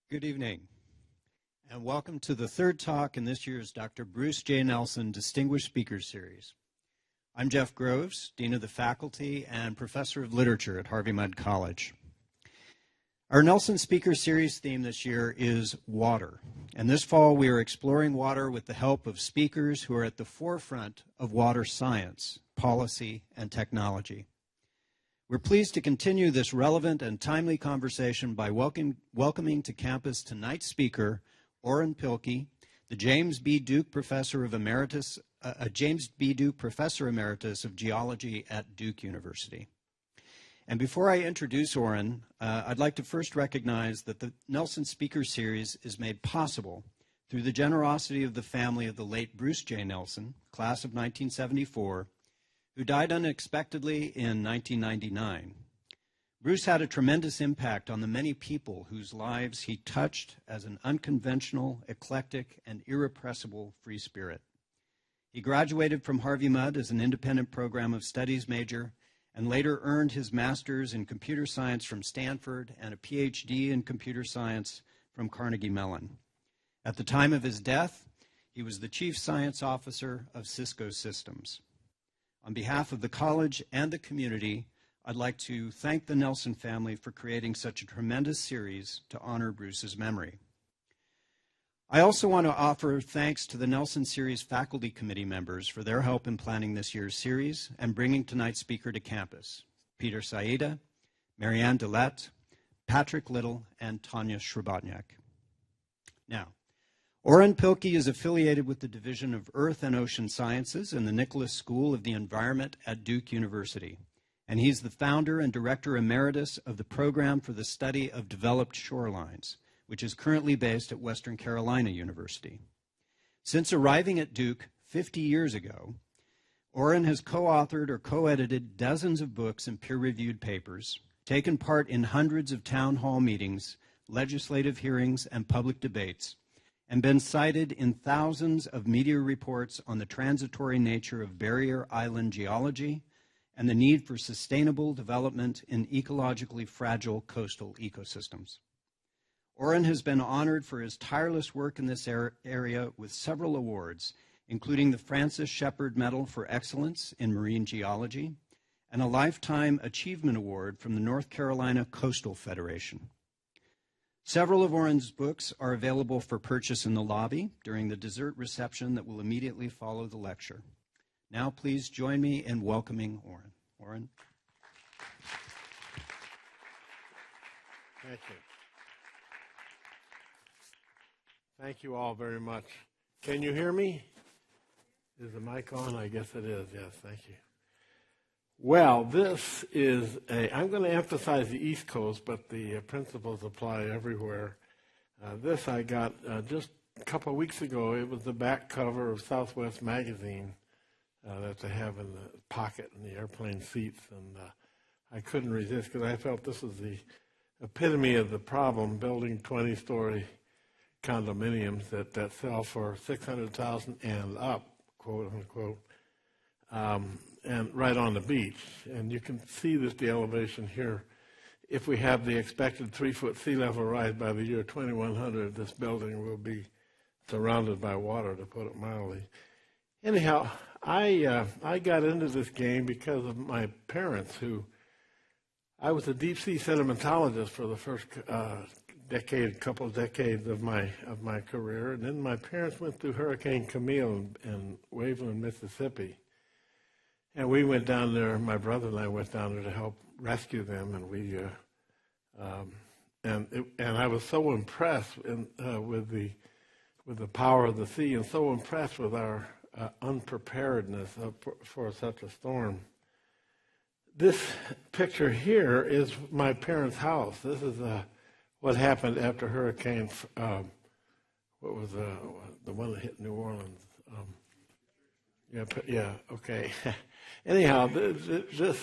Good evening, and welcome to the third talk in this year's Dr. Bruce J. Nelson Distinguished Speakers Series. I'm Jeff Groves, Dean of the Faculty and Professor of Literature at Harvey Mudd College. Our Nelson Speaker Series theme this year is water, and this fall we are exploring water with the help of speakers who are at the forefront of water science, policy, and technology. We're pleased to continue this relevant and timely conversation by welcoming to campus tonight's speaker, Orrin Pilkey, the James B. Duke Professor Emeritus of Geology at Duke University. And before I introduce Orrin, I'd like to first recognize that the Nelson Speaker Series is made possible through the generosity of the family of the late Bruce J. Nelson, class of 1974, who died unexpectedly in 1999. Bruce had a tremendous impact on the many people whose lives he touched as an unconventional, eclectic, and irrepressible free spirit. He graduated from Harvey Mudd as an independent program of studies major and later earned his master's in computer science from Stanford and a PhD in computer science from Carnegie Mellon. At the time of his death, he was the chief science officer of Cisco Systems. On behalf of the college and the community, I'd like to thank the Nelson family for creating such a tremendous series to honor Bruce's memory. I also want to offer thanks to the Nelson Series faculty committee members for their help in planning this year's series and bringing tonight's speaker to campus: Peter Saida, Marianne Dillette, Patrick Little, and Tanya Shrabotniak. Now, Orrin Pilkey is affiliated with the Division of Earth and Ocean Sciences in the Nicholas School of the Environment at Duke University, and he's the founder and director emeritus of the Program for the Study of Developed Shorelines, which is currently based at Western Carolina University. Since arriving at Duke 50 years ago, Orrin has co-authored or co-edited dozens of books and peer-reviewed papers, taken part in hundreds of town hall meetings, legislative hearings, and public debates, and been cited in thousands of media reports on the transitory nature of barrier island geology and the need for sustainable development in ecologically fragile coastal ecosystems. Orrin has been honored for his tireless work in this area with several awards, including the Francis Shepard Medal for Excellence in Marine Geology and a Lifetime Achievement Award from the North Carolina Coastal Federation. Several of Orrin's books are available for purchase in the lobby during the dessert reception that will immediately follow the lecture. Now please join me in welcoming Orrin. Orrin. Thank you. Thank you all very much. Can you hear me? Is the mic on? I guess it is. Yes, thank you. Well, this is I'm going to emphasize the East Coast, but the principles apply everywhere. This I got just a couple of weeks ago. It was the back cover of Southwest Magazine that they have in the pocket in the airplane seats, and I couldn't resist because I felt this was the epitome of the problem, building 20-story condominiums that sell for $600,000 and up, quote unquote. And right on the beach. And you can see that the elevation here. If we have the expected 3-foot sea level rise by the year 2100, this building will be surrounded by water, to put it mildly. Anyhow, I got into this game because of my parents, who I was a deep sea sedimentologist for the first couple of decades of my career, and then my parents went through Hurricane Camille in Waveland, Mississippi. And we went down there. My brother and I went down there to help rescue them, and I was so impressed with the power of the sea, and so impressed with our unpreparedness for such a storm. This picture here is my parents' house. This is what happened after Hurricane. What was the one that hit New Orleans? Yeah. Okay. Anyhow, this.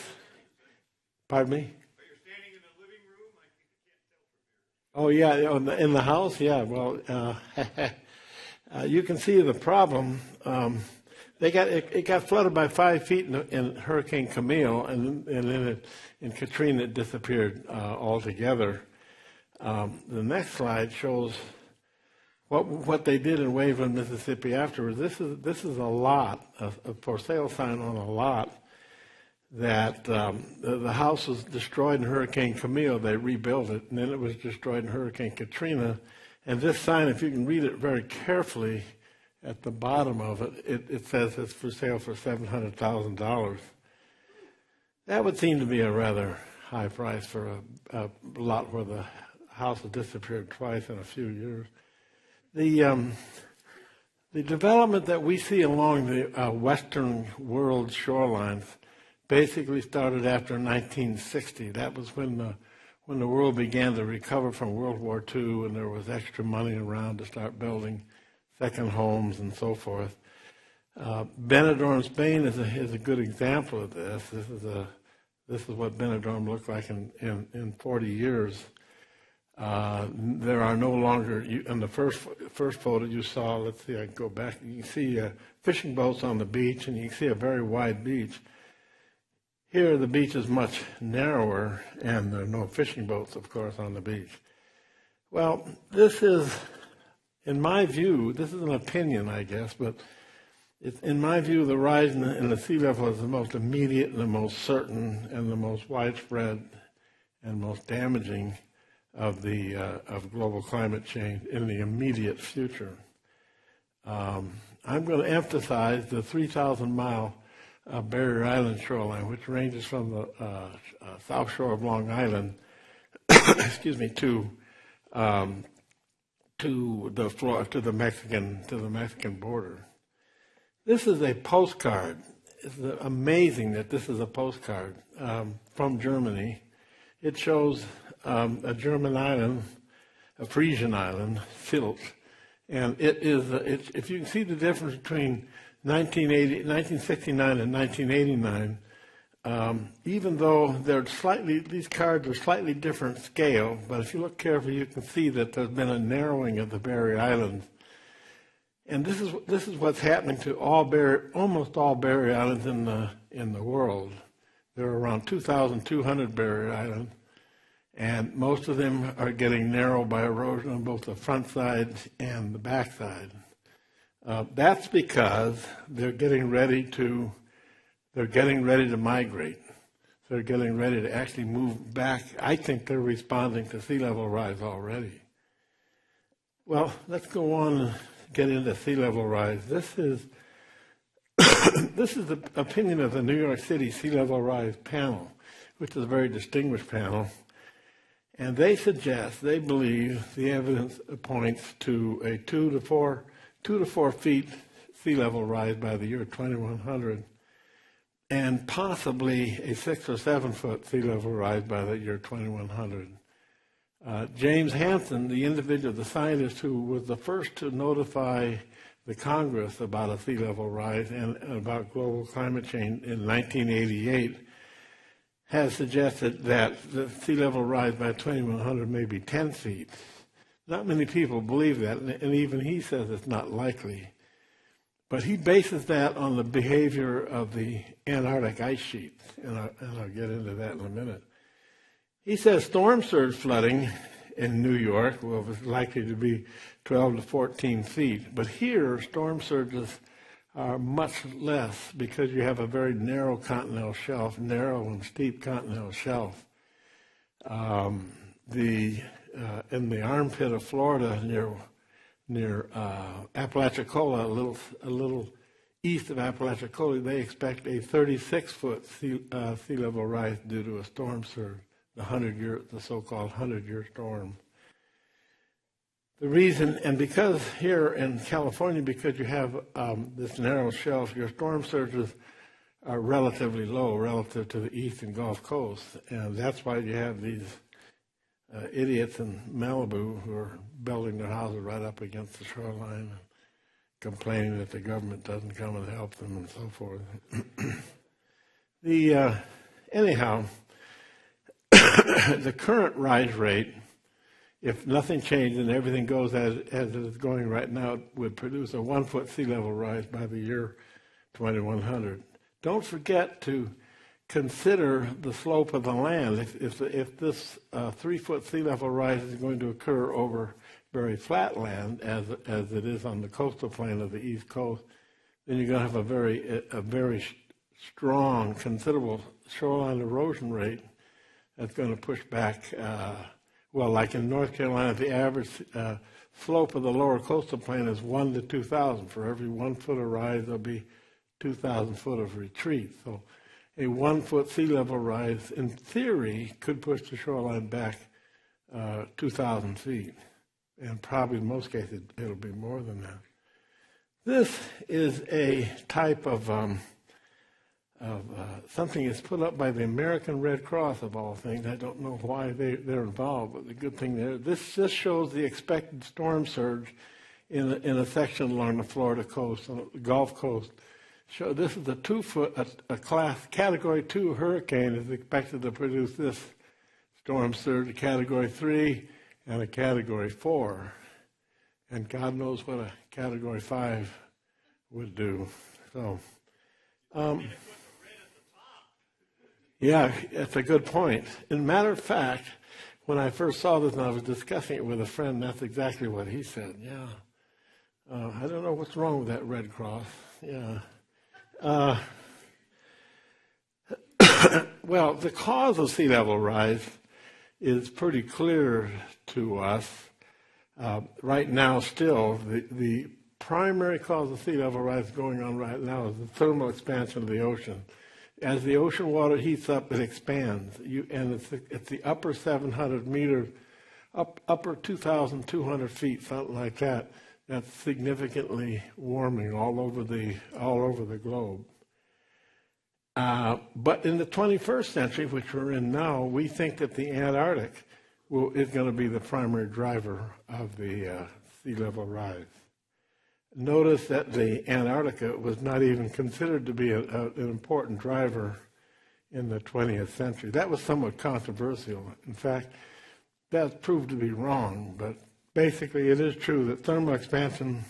Pardon me. But you're standing in the living room. I think you can't tell from here. Oh yeah, in the house. Yeah. Well, you can see the problem. It got flooded by 5 feet in Hurricane Camille, and then in Katrina it disappeared altogether. The next slide shows what they did in Waveland, Mississippi afterwards. This is a lot, a for sale sign on a lot that the house was destroyed in Hurricane Camille. They rebuilt it, and then it was destroyed in Hurricane Katrina. And this sign, if you can read it very carefully, at the bottom of it, it says it's for sale for $700,000. That would seem to be a rather high price for a lot where the house has disappeared twice in a few years. The development that we see along the western world shorelines basically started after 1960. That was when the world began to recover from World War II, and there was extra money around to start building second homes and so forth. Benidorm, Spain is a good example of this. This is what Benidorm looked like in 40 years. There are no longer, in the first photo you saw, let's see, I can go back, you can see fishing boats on the beach, and you can see a very wide beach. Here the beach is much narrower, and there are no fishing boats, of course, on the beach. Well, this is, in my view, this is an opinion, I guess, but in my view, the rise in the sea level is the most immediate and the most certain and the most widespread and most damaging of global climate change in the immediate future. I'm going to emphasize the 3,000-mile Barrier Island shoreline, which ranges from the south shore of Long Island, excuse me, to the Mexican border. This is a postcard. It's amazing that this is a postcard from Germany. It shows a German island, a Frisian island, Sylt, and it is. If you can see the difference between 1969 and 1989, even though these cards are slightly different scale, but if you look carefully, you can see that there's been a narrowing of the Barrier Islands. And this is what's happening to almost all barrier islands in the world. There are around 2,200 barrier islands, and most of them are getting narrow by erosion on both the front side and the back side. That's because they're getting ready to migrate. They're getting ready to actually move back. I think they're responding to sea level rise already. Well, let's go on and get into sea level rise. This is the opinion of the New York City Sea Level Rise panel, which is a very distinguished panel. And they believe the evidence points to a 2 to 4 feet sea level rise by the year 2100, and possibly a 6 or 7 foot sea level rise by the year 2100. James Hansen, the scientist who was the first to notify the Congress about a sea level rise and about global climate change in 1988, has suggested that the sea level rise by 2100 may be 10 feet. Not many people believe that, and even he says it's not likely. But he bases that on the behavior of the Antarctic ice sheet, and I'll get into that in a minute. He says storm surge flooding in New York is likely to be 12 to 14 feet. But here, storm surges are much less because you have a very narrow continental shelf, narrow and steep continental shelf. In the armpit of Florida near Apalachicola, a little east of Apalachicola, they expect a 36-foot sea level rise due to a storm surge, the so-called 100-year storm. The reason, and because here in California, because you have this narrow shelf, your storm surges are relatively low relative to the eastern Gulf Coast, and that's why you have these idiots in Malibu who are building their houses right up against the shoreline, complaining that the government doesn't come and help them and so forth. Anyhow, the current rise rate, if nothing changed and everything goes as it is going right now, would produce a 1 foot sea level rise by the year 2100. Don't forget to consider the slope of the land. If this 3-foot sea level rise is going to occur over very flat land, as it is on the coastal plain of the East Coast, then you're going to have a very strong, considerable shoreline erosion rate that's going to push back. Well, like in North Carolina, the average slope of the lower coastal plain is 1 to 2,000. For every 1 foot of rise, there'll be 2,000 foot of retreat. So a 1 foot sea level rise, in theory, could push the shoreline back 2,000 feet. And probably in most cases, it'll be more than that. This is a type of something that's put up by the American Red Cross, of all things. I don't know why they're involved, but the good thing there, this just shows the expected storm surge in a section along the Florida coast, on the Gulf Coast. So this is a 2-foot, a class Category 2 hurricane is expected to produce this storm surge, a Category 3 and a Category 4. And God knows what a Category 5 would do. So, yeah, that's a good point. As a matter of fact, when I first saw this and I was discussing it with a friend, that's exactly what he said. Yeah. I don't know what's wrong with that Red Cross. Yeah. Well, the cause of sea level rise is pretty clear to us. Right now, still, the primary cause of sea level rise going on right now is the thermal expansion of the ocean. As the ocean water heats up, it expands, and it's the upper 700 meters, upper 2,200 feet, something like that. That's significantly warming all over the globe. But in the 21st century, which we're in now, we think that the Antarctic is going to be the primary driver of the sea level rise. Notice that the Antarctica was not even considered to be an important driver in the 20th century. That was somewhat controversial. In fact, that proved to be wrong, but basically it is true that thermal expansion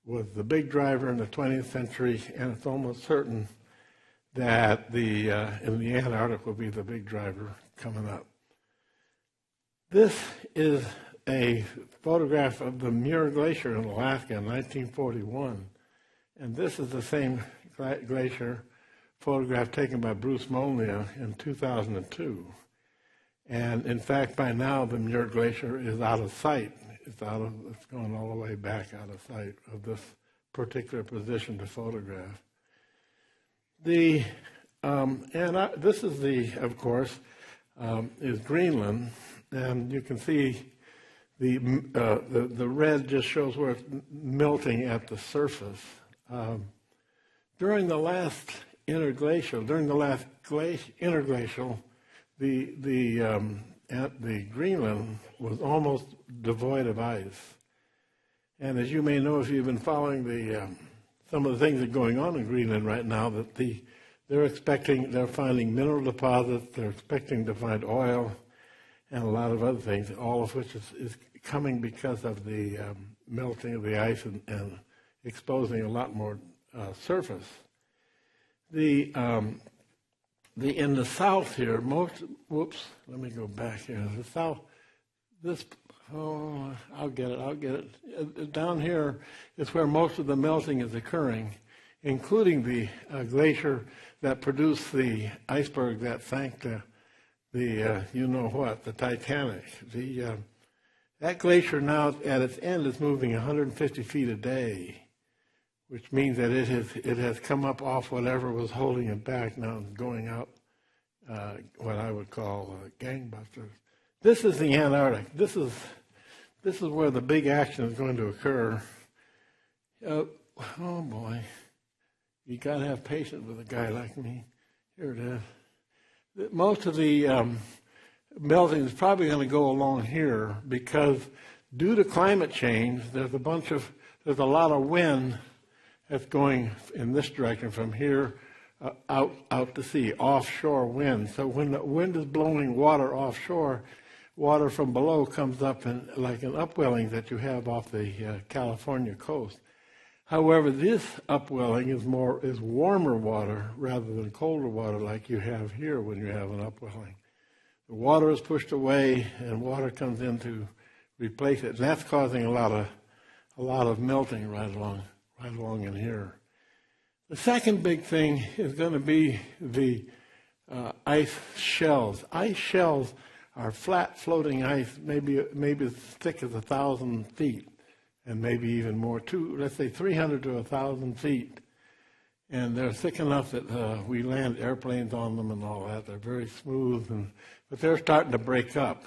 was the big driver in the 20th century, and it's almost certain that in the Antarctic will be the big driver coming up. This is a photograph of the Muir Glacier in Alaska in 1941. And this is the same glacier photograph taken by Bruce Molyneux in 2002. And in fact, by now, the Muir Glacier is out of sight. It's going all the way back out of sight of this particular position to photograph. This is of course, is Greenland. And you can see the red just shows where it's melting at the surface. During the last interglacial, the Greenland was almost devoid of ice. And as you may know, if you've been following some of the things that are going on in Greenland right now, that they're finding mineral deposits, they're expecting to find oil, and a lot of other things, all of which is coming because of the melting of the ice and exposing a lot more surface. In the south here, let me go back here. The south, I'll get it. Down here is where most of the melting is occurring, including the glacier that produced the iceberg that sank the Titanic. That glacier now at its end is moving 150 feet a day, which means that it has come up off whatever was holding it back. Now it's going out what I would call gangbusters. This is the Antarctic. This is where the big action is going to occur. Oh boy, you got to have patience with a guy like me. Here it is. Most of the melting is probably going to go along here because due to climate change, there's a lot of wind that's going in this direction from here out to sea, offshore wind. So when the wind is blowing water offshore, water from below comes up like an upwelling that you have off the California coast. However, this upwelling is warmer water rather than colder water like you have here when you have an upwelling. The water is pushed away and water comes in to replace it. And that's causing a lot of melting right along in here. The second big thing is going to be the ice shelves. Ice shelves are flat floating ice, maybe as thick as 1,000 feet, and maybe even more, let's say 300 to 1,000 feet. And they're thick enough that we land airplanes on them and all that. They're very smooth, but they're starting to break up.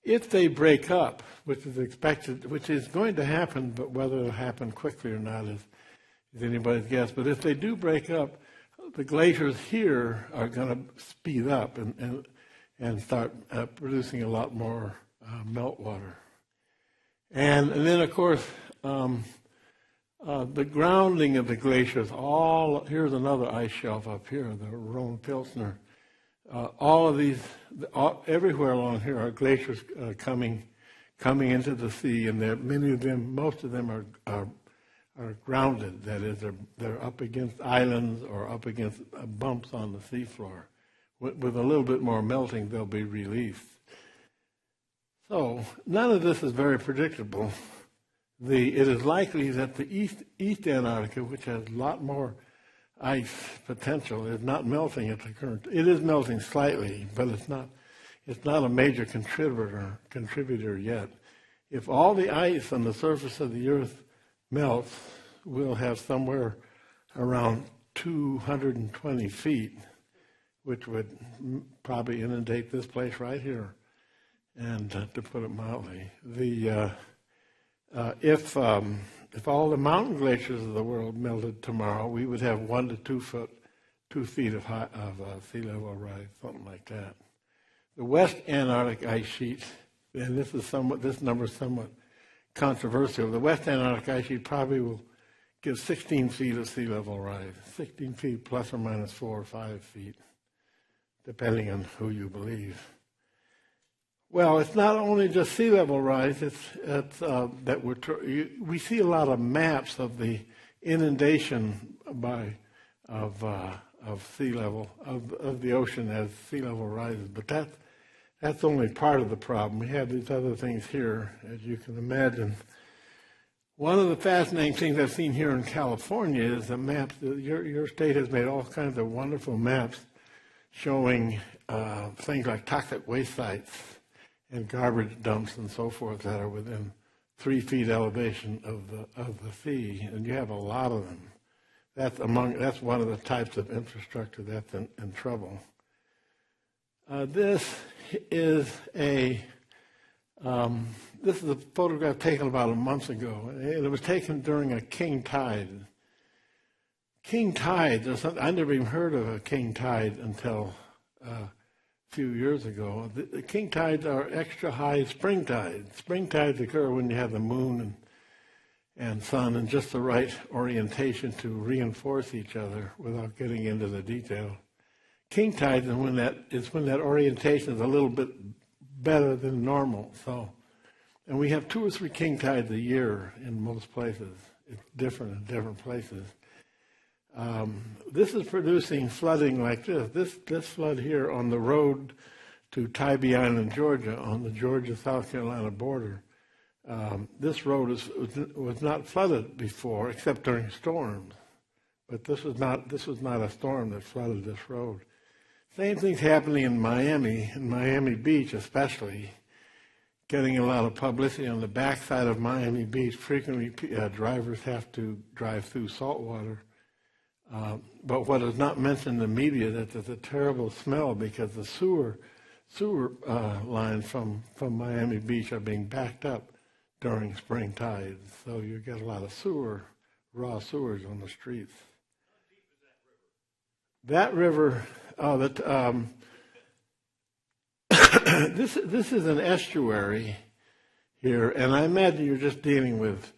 If they break up, which is expected, which is going to happen, but whether it'll happen quickly or not is anybody's guess. But if they do break up, the glaciers here are going to speed up and start producing a lot more meltwater. And then, of course, the grounding of the glaciers, here's another ice shelf up here, the Orrin Pilkey. All of these, everywhere along here are glaciers coming into the sea, and most of them are grounded. That is, they're up against islands or up against bumps on the seafloor. With a little bit more melting, they'll be released. So none of this is very predictable. It is likely that the East Antarctica, which has a lot more ice potential, is not melting at the current. It is melting slightly, but it's not a major contributor yet. If all the ice on the surface of the Earth melts, we'll have somewhere around 220 feet, which would probably inundate this place right here. And to put it mildly, if all the mountain glaciers of the world melted tomorrow, we would have 1 to 2 feet of sea level rise, something like that. The West Antarctic ice sheet, and this number is somewhat controversial. The West Antarctic ice sheet probably will give 16 feet of sea level rise, 16 feet plus or minus 4 or 5 feet, depending on who you believe. Well, it's not only just sea level rise. We see a lot of maps of the inundation of sea level of the ocean as sea level rises, but that's only part of the problem. We have these other things here, as you can imagine. One of the fascinating things I've seen here in California is the maps. Your state has made all kinds of wonderful maps showing things like toxic waste sites and garbage dumps and so forth that are within 3 feet elevation of the sea, and you have a lot of them. That's one of the types of infrastructure that's in trouble. This is a photograph taken about a month ago, and it was taken during a king tide. King tide, I never even heard of a king tide until few years ago. The king tides are extra high spring tides. Spring tides occur when you have the moon and sun in just the right orientation to reinforce each other without getting into the detail. King tides is when that orientation is a little bit better than normal. And we have 2 or 3 king tides a year in most places. It's different in different places. This is producing flooding like this. This flood here on the road to Tybee Island, Georgia, on the Georgia-South Carolina border. This road was not flooded before, except during storms. But this was not a storm that flooded this road. Same thing's happening in Miami Beach especially. Getting a lot of publicity on the backside of Miami Beach. Frequently, drivers have to drive through salt water. But what is not mentioned in the media, that there's a terrible smell because the sewer lines from Miami Beach are being backed up during spring tides. So you get a lot of raw sewers on the streets. How deep is that river? This is an estuary here, and I imagine you're just dealing with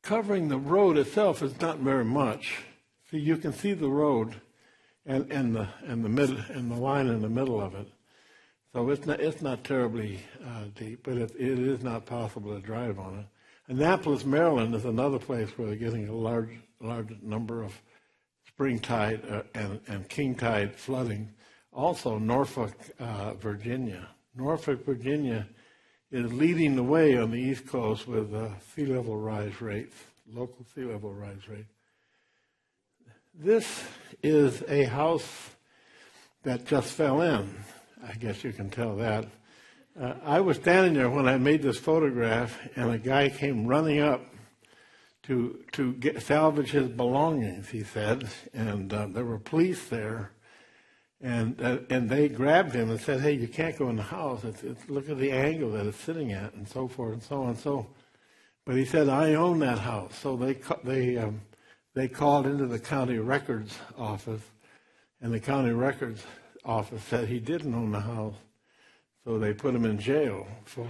covering the road itself is not very much. See, you can see the road and the middle and the line in the middle of it. So it's not terribly deep, but it is not possible to drive on it. Annapolis, Maryland is another place where they're getting a large number of spring tide and king tide flooding. Also, Norfolk, Virginia. Norfolk, Virginia is leading the way on the East Coast with sea level rise rates, local sea level rise rates. This is a house that just fell in. I guess you can tell that. I was standing there when I made this photograph, and a guy came running up to salvage his belongings, he said, and there were police there, and they grabbed him and said, "Hey, you can't go in the house. Look at the angle that it's sitting at," and so forth and so on. But he said, "I own that house." So they called into the county records office, and the county records office said he didn't own the house. So they put him in jail for.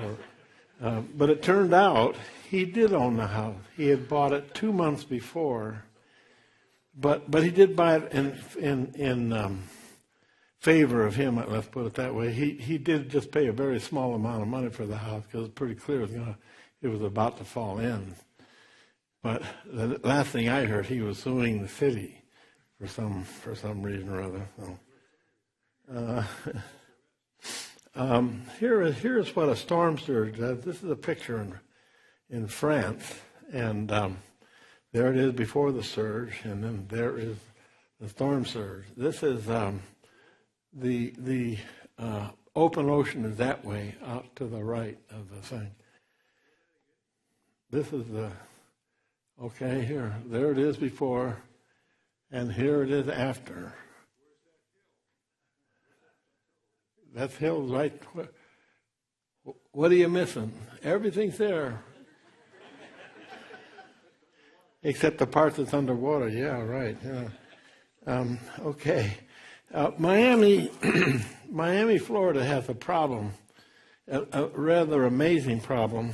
But it turned out he did own the house. He had bought it 2 months before, but he did buy it in favor of him. Let's put it that way. He did just pay a very small amount of money for the house because it's pretty clear it was about to fall in. But the last thing I heard, he was suing the city for some reason or other. So. Here's what a storm surge does. This is a picture in France, and there it is before the surge, and then there is the storm surge. This is the open ocean is that way out to the right of the thing. This is there it is before, and here it is after. That's hill right. What are you missing? Everything's there. Except the part that's underwater. Yeah, right. Yeah. Okay. Miami, Florida has a problem, a rather amazing problem.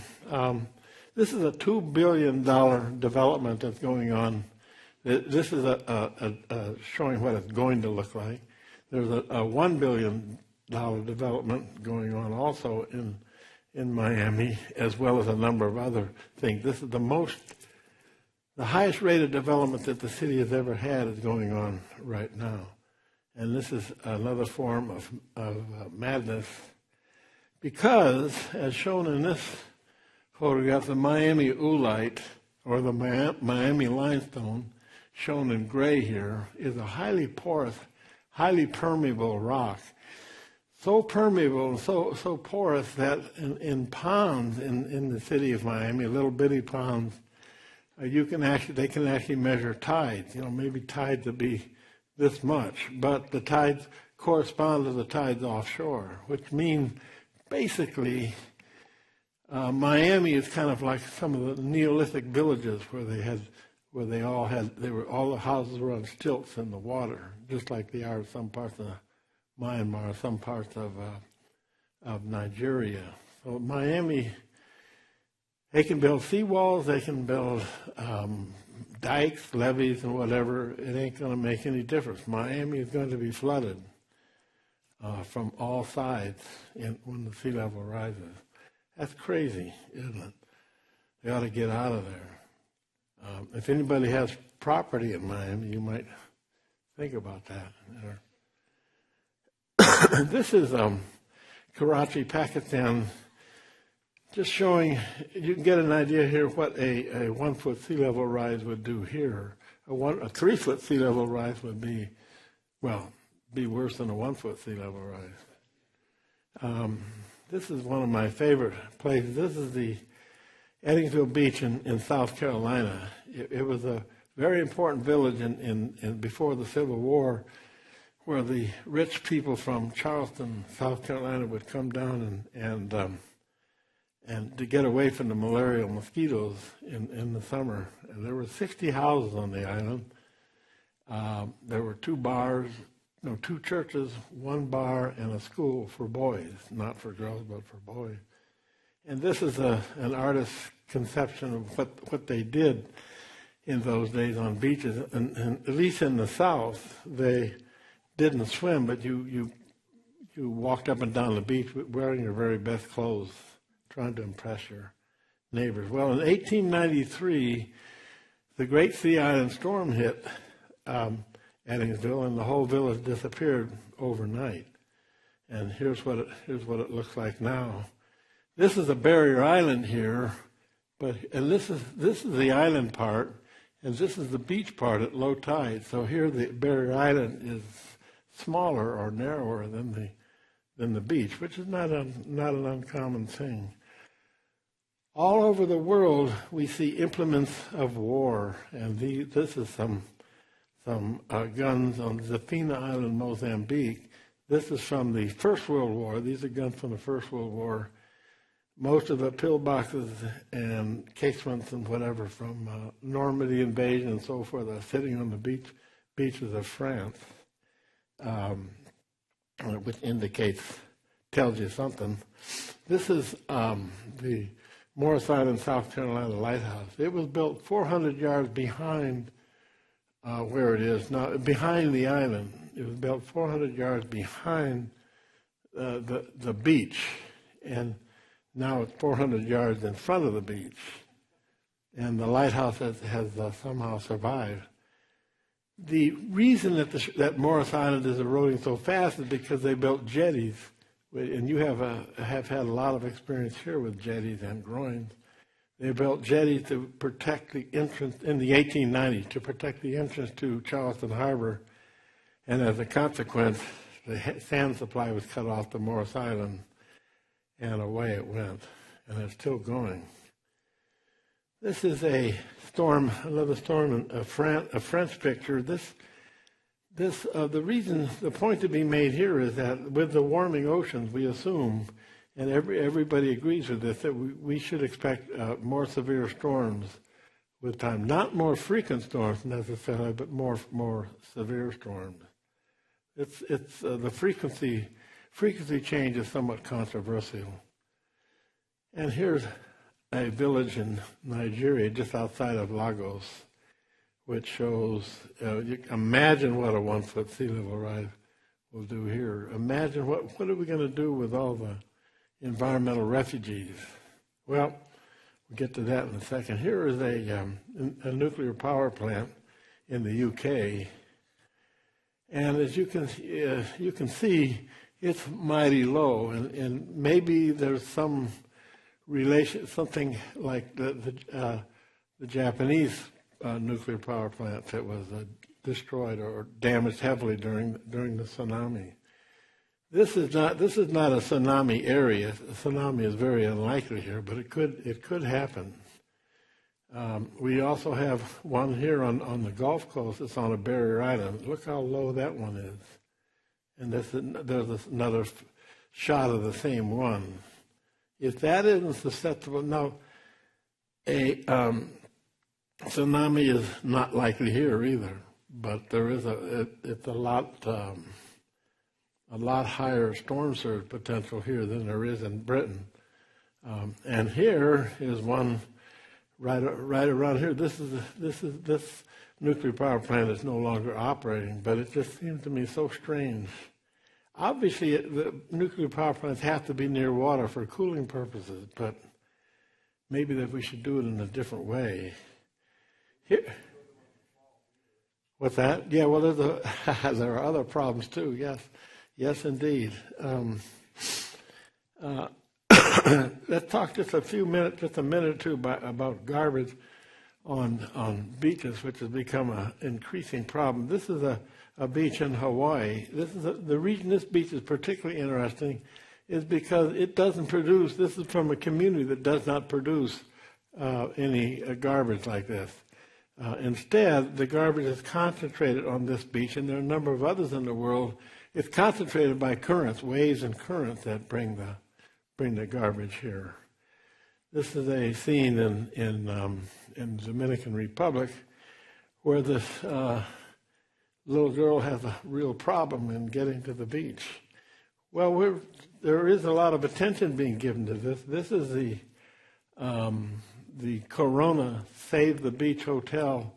This is a $2 billion development that's going on. This is showing what it's going to look like. There's a $1 billion development going on also in Miami, as well as a number of other things. This is the highest rate of development that the city has ever had is going on right now. And this is another form of madness because, as shown in this photograph, the Miami oolite, or the Miami limestone, shown in gray here, is a highly porous, highly permeable rock. So permeable and so porous that in ponds in the city of Miami, little bitty ponds, they can actually measure tides. Maybe tides would be this much, but the tides correspond to the tides offshore, which means basically Miami is kind of like some of the Neolithic villages where all the houses were on stilts in the water, just like they are in some parts of Myanmar, some parts of Nigeria. So Miami, they can build seawalls, they can build dikes, levees, and whatever. It ain't going to make any difference. Miami is going to be flooded from all sides when the sea level rises. That's crazy, isn't it? They ought to get out of there. If anybody has property in Miami, you might think about that. This is Karachi, Pakistan, just showing, you can get an idea here what a 1 foot sea level rise would do here. A 3 foot sea level rise would be worse than a 1 foot sea level rise. This is one of my favorite places. This is the Eddingsville Beach in South Carolina. It was a very important village in before the Civil War, where the rich people from Charleston, South Carolina, would come down and to get away from the malarial mosquitoes in the summer. And there were 60 houses on the island. There were 2 churches, 1 bar, and a school for boys, not for girls, but for boys. And this is an artist's conception of what they did in those days on beaches. And at least in the South, they didn't swim, but you walked up and down the beach wearing your very best clothes, trying to impress your neighbors. Well, in 1893, the Great Sea Island storm hit Eddingsville, and the whole village disappeared overnight. And here's what it looks like now. This is a barrier island here, and this is the island part, and this is the beach part at low tide. So here the barrier island is smaller or narrower than the beach, which is not an uncommon thing. All over the world, we see implements of war, and this is some guns on Zafina Island, Mozambique. This is from the First World War. These are guns from the First World War. Most of the pillboxes and casements and whatever from Normandy invasion and so forth are sitting on the beaches of France, which tells you something. This is the Morris Island, South Carolina lighthouse. It was built 400 yards behind where it is now, behind the island. It was built 400 yards behind the beach, and now it's 400 yards in front of the beach. And the lighthouse has somehow survived. The reason that Morris Island is eroding so fast is because they built jetties. And you have had a lot of experience here with jetties and groins. They built jetties to protect the entrance in the 1890s, to protect the entrance to Charleston Harbor. And as a consequence, the sand supply was cut off to Morris Island, and away it went. And it's still going. This is another storm, a French picture. The point to be made here is that with the warming oceans, we assume, and everybody agrees with this, that we should expect more severe storms with time. Not more frequent storms necessarily, but more severe storms. It's the frequency change is somewhat controversial. And here's a village in Nigeria, just outside of Lagos, which shows, imagine what a 1-foot sea level rise will do here. Imagine what are we going to do with all the environmental refugees? Well, we'll get to that in a second. Here is a nuclear power plant in the UK. And as you can see, it's mighty low, and maybe there's some relation, something like the Japanese nuclear power plant that was destroyed or damaged heavily during the tsunami. This is not a tsunami area. A tsunami is very unlikely here, but it could happen. We also have one here on the Gulf Coast. It's on a barrier island. Look how low that one is. And there's another shot of the same one. If that isn't susceptible, now a tsunami is not likely here either, but there is it's a lot higher storm surge potential here than there is in Britain. And here is one right around here. This nuclear power plant is no longer operating, but it just seems to me so strange. Obviously, the nuclear power plants have to be near water for cooling purposes, but maybe that we should do it in a different way. Here, what's that? Yeah, well, there are other problems too. Yes, indeed. Let's talk just a minute or two about garbage on beaches, which has become an increasing problem. This is a beach in Hawaii. The reason this beach is particularly interesting is because it doesn't produce. This is from a community that does not produce any garbage like this. Instead, the garbage is concentrated on this beach, and there are a number of others in the world. It's concentrated by currents, waves and currents that bring the garbage here. This is a scene in the Dominican Republic where this little girl has a real problem in getting to the beach. Well, there is a lot of attention being given to this. This is the Corona Save the Beach Hotel.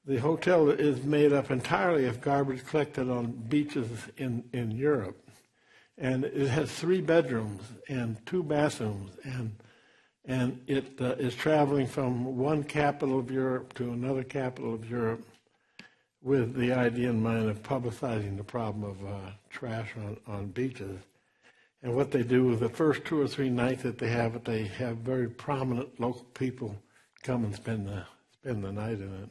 The hotel is made up entirely of garbage collected on beaches in Europe. And it has 3 bedrooms and 2 bathrooms and it is traveling from one capital of Europe to another capital of Europe with the idea in mind of publicizing the problem of trash on beaches. And what they do is the first 2 or 3 nights that they have very prominent local people come and spend the night in it.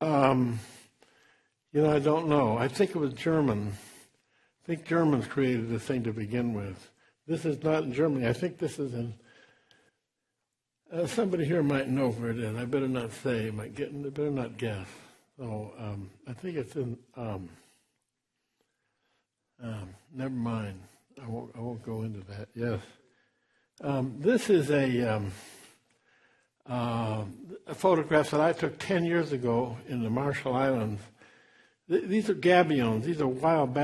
I don't know. I think it was German. I think Germans created this thing to begin with. This is not in Germany. I think this is in. Somebody here might know where it is. I better not say. I better not guess. So I think it's in. Never mind. I won't go into that. Yes. This is a photograph that I took 10 years ago in the Marshall Islands. These are gabions. These are wild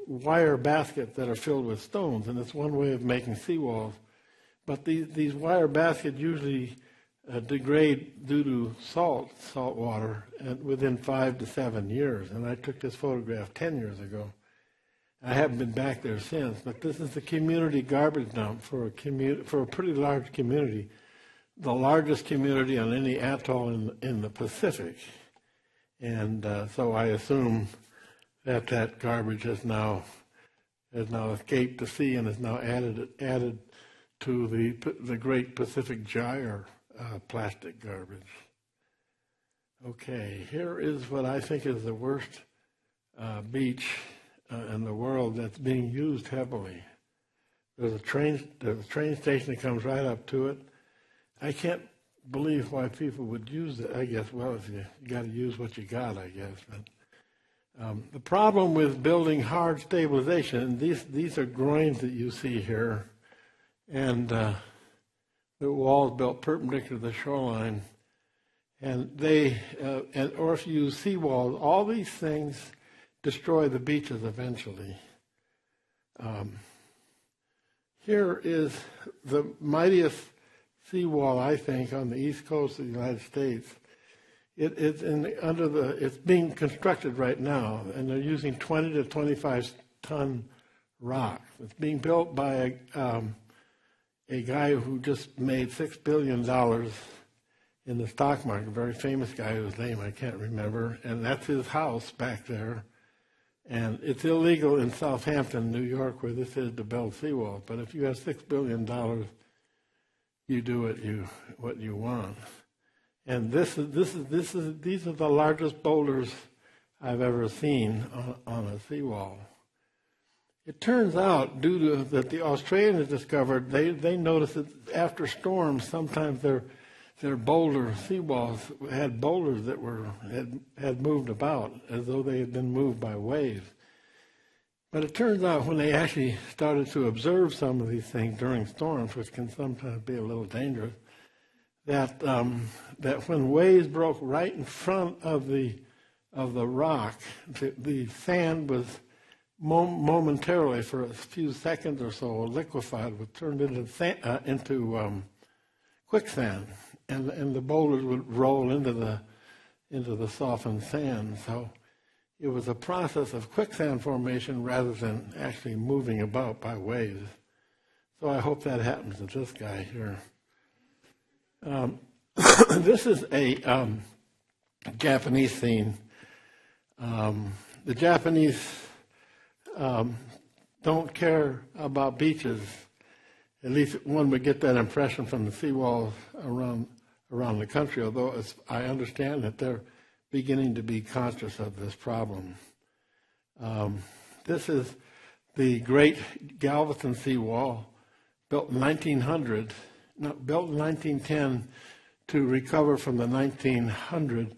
wire baskets that are filled with stones, and it's one way of making seawalls. But these wire baskets usually degrade due to salt water within 5 to 7 years. And I took this photograph 10 years ago. I haven't been back there since, but this is the community garbage dump for a pretty large community, the largest community on any atoll in the Pacific. And so I assume that garbage has now escaped the sea and is now added to the Great Pacific Gyre plastic garbage. Okay, here is what I think is the worst beach in the world that's being used heavily. There's a train station that comes right up to it. I can't believe why people would use it. I guess, well, if you got to use what you got, I guess. But the problem with building hard stabilization, these are groins that you see here, and the walls built perpendicular to the shoreline, and or if you use seawalls, all these things destroy the beaches eventually. Here is the mightiest seawall, I think, on the east coast of the United States. It's being constructed right now, and they're using 20 to 25 ton rock. It's being built by a guy who just made $6 billion in the stock market, a very famous guy whose name I can't remember, and that's his house back there. And it's illegal in Southampton, New York, where this is to build seawalls. But if you have $6 billion, you do what you want. And these are the largest boulders I've ever seen on a seawall. It turns out, due to that the Australians discovered, they noticed that after storms, sometimes their seawalls had boulders that had moved about as though they had been moved by waves. But it turns out when they actually started to observe some of these things during storms, which can sometimes be a little dangerous, that when waves broke right in front of the rock, the sand was momentarily, for a few seconds or so, liquefied, was turned into quicksand, and the boulders would roll into the softened sand. So it was a process of quicksand formation rather than actually moving about by waves. So I hope that happens to this guy here. This is a Japanese scene. The Japanese don't care about beaches. At least one would get that impression from the seawalls around the country, although I understand that they're beginning to be conscious of this problem. This is the Great Galveston Seawall, built in 1910 to recover from the 1900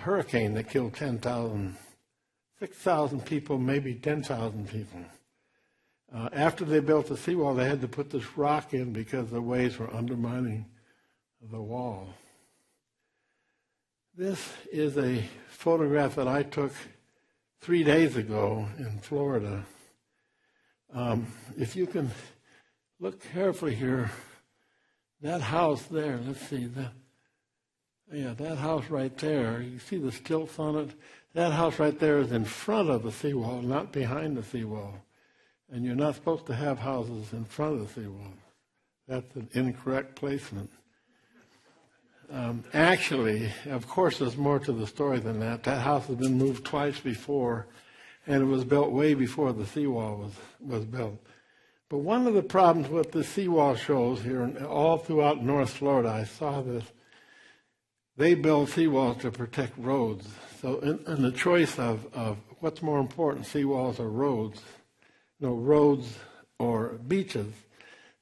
hurricane that killed 6,000 people, maybe 10,000 people. After they built the seawall, they had to put this rock in because the waves were undermining the wall. This is a photograph that I took 3 days ago in Florida. If you can look carefully here, that house there, let's see, Yeah, that house right there, you see the stilts on it? That house right there is in front of the seawall, not behind the seawall. And you're not supposed to have houses in front of the seawall. That's an incorrect placement. Actually, of course, there's more to the story than that. That house has been moved twice before, and it was built way before the seawall was built. But one of the problems with the seawall shows here, and all throughout North Florida, I saw this. They build seawalls to protect roads. So in the choice of what's more important, seawalls or roads, roads or beaches,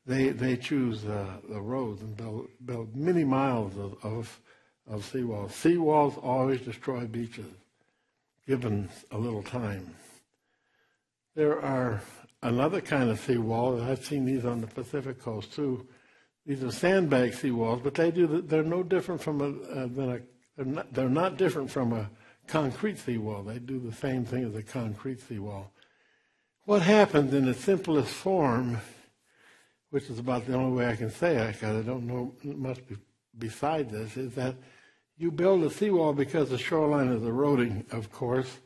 they choose the roads and build many miles of seawalls. Seawalls always destroy beaches, given a little time. There are another kind of seawall, and I've seen these on the Pacific coast too. These are sandbag seawalls, but they're no different from they're not different from a concrete seawall. They do the same thing as a concrete seawall. What happens in its simplest form, which is about the only way I can say it, because I don't know much beside this, is that you build a seawall because the shoreline is eroding, of course.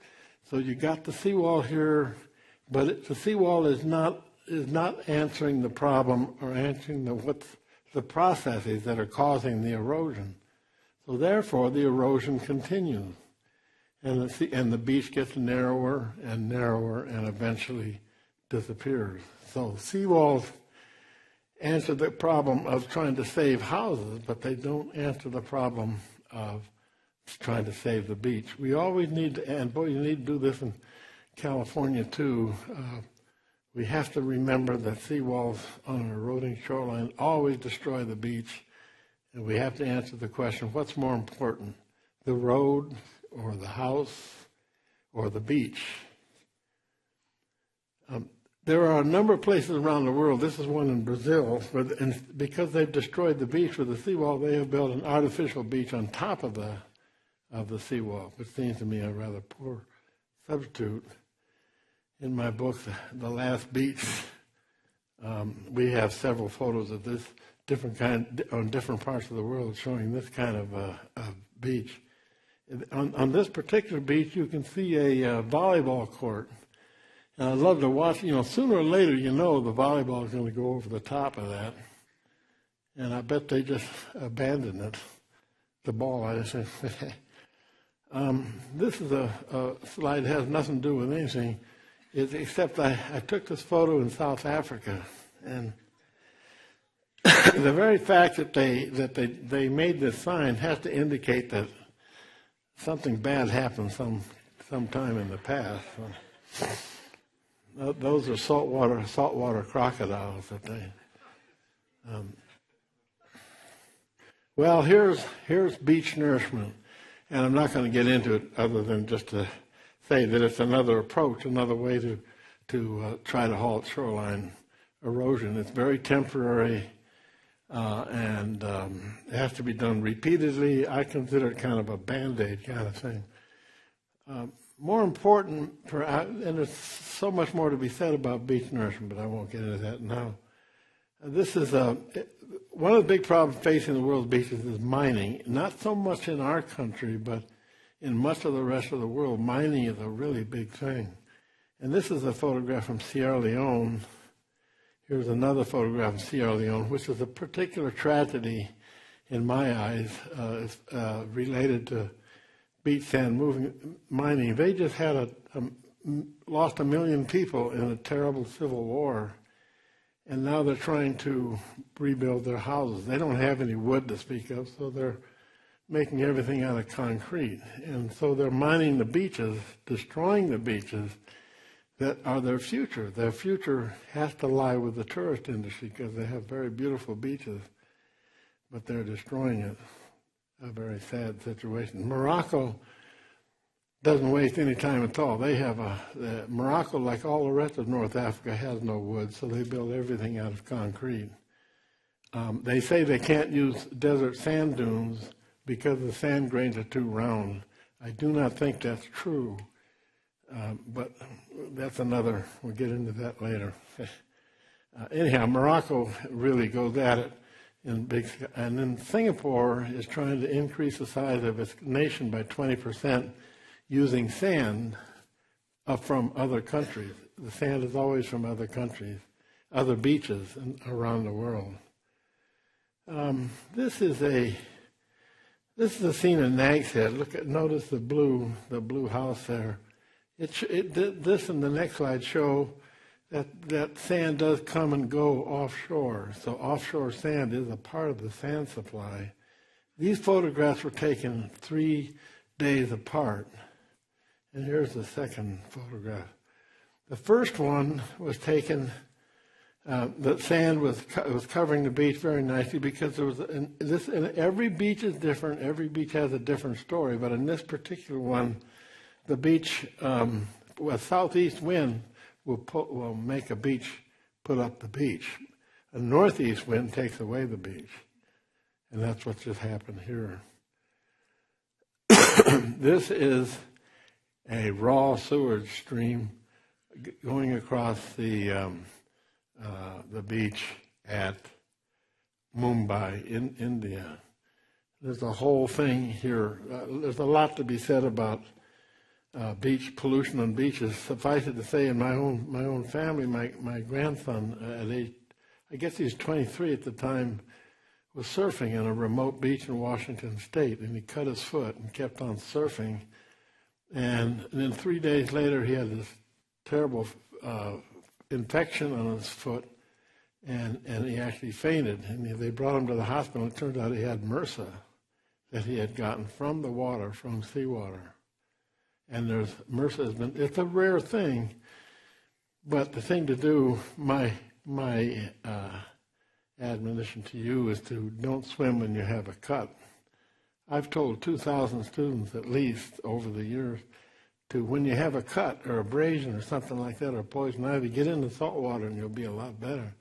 So you got the seawall here, but the seawall is not answering the problem or answering what's the processes that are causing the erosion. So therefore, the erosion continues. And the beach gets narrower and narrower and eventually disappears. So seawalls answer the problem of trying to save houses, but they don't answer the problem of trying to save the beach. We always need to, and boy, you need to do this in California too. We have to remember that seawalls on an eroding shoreline always destroy the beach, and we have to answer the question, what's more important, the road or the house or the beach? There are a number of places around the world, this is one in Brazil, because they've destroyed the beach with the seawall, they have built an artificial beach on top of the seawall, which seems to me a rather poor substitute. In my book, The Last Beach, we have several photos of this on different parts of the world showing this kind of beach. On this particular beach, you can see a volleyball court. And I'd love to watch, sooner or later, the volleyball is going to go over the top of that. And I bet they just abandoned it, the ball. This is a slide that has nothing to do with anything. Except I took this photo in South Africa, and the very fact that they made this sign has to indicate that something bad happened sometime in the past. Those are saltwater crocodiles that they. Well, here's beach nourishment, and I'm not going to get into it other than just to say that it's another approach, another way to try to halt shoreline erosion. It's very temporary, and it has to be done repeatedly. I consider it kind of a Band-Aid kind of thing. More important, and there's so much more to be said about beach nourishment, but I won't get into that now. This is one of the big problems facing the world's beaches is mining. Not so much in our country, but in much of the rest of the world, mining is a really big thing. And this is a photograph from Sierra Leone. Here's another photograph of Sierra Leone, which is a particular tragedy in my eyes, related to beach sand mining. They just had lost 1 million people in a terrible civil war, and now they're trying to rebuild their houses. They don't have any wood to speak of, so they're making everything out of concrete. And so they're mining the beaches, destroying the beaches that are their future. Their future has to lie with the tourist industry because they have very beautiful beaches, but they're destroying it. A very sad situation. Morocco doesn't waste any time at all. They have Morocco, like all the rest of North Africa, has no wood, so they build everything out of concrete. They say they can't use desert sand dunes because the sand grains are too round. I do not think that's true, but that's we'll get into that later. Anyhow, Morocco really goes at it. and then Singapore is trying to increase the size of its nation by 20% using sand from other countries. The sand is always from other countries, other beaches around the world. This is a scene in Nag's Head. Notice the blue house there. This and the next slide show that sand does come and go offshore. So offshore sand is a part of the sand supply. These photographs were taken 3 days apart. And here's the second photograph. The first one was taken, the sand was covering the beach very nicely because there was, and every beach is different, every beach has a different story, but in this particular one, the beach, a southeast wind will make a beach put up the beach. A northeast wind takes away the beach. And that's what just happened here. This is a raw sewage stream going across the beach at Mumbai in India. There's a whole thing here. There's a lot to be said about beach pollution on beaches. Suffice it to say, in my own family, my grandson at age, I guess he was 23 at the time, was surfing in a remote beach in Washington State, and he cut his foot and kept on surfing. And then 3 days later, he had this terrible infection on his foot, and he actually fainted. And they brought him to the hospital. It turned out he had MRSA that he had gotten from the water, from seawater. And MRSA it's a rare thing, but the thing to do, my admonition to you is to don't swim when you have a cut. I've told 2,000 students at least over the years to, when you have a cut or abrasion or something like that, or poison ivy, get into salt water and you'll be a lot better.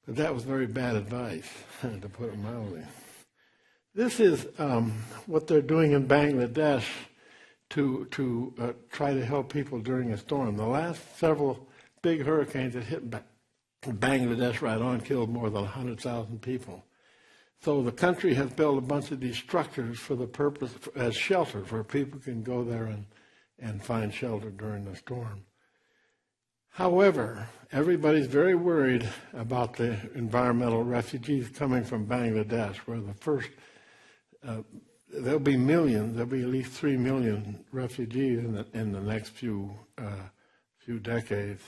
But that was very bad advice, to put it mildly. This is what they're doing in Bangladesh to try to help people during a storm. The last several big hurricanes that hit Bangladesh right on killed more than 100,000 people. So the country has built a bunch of these structures for the purpose as shelters where people can go there and find shelter during the storm. However, everybody's very worried about the environmental refugees coming from Bangladesh, where the first there'll be millions. There'll be at least 3 million refugees in the next few decades.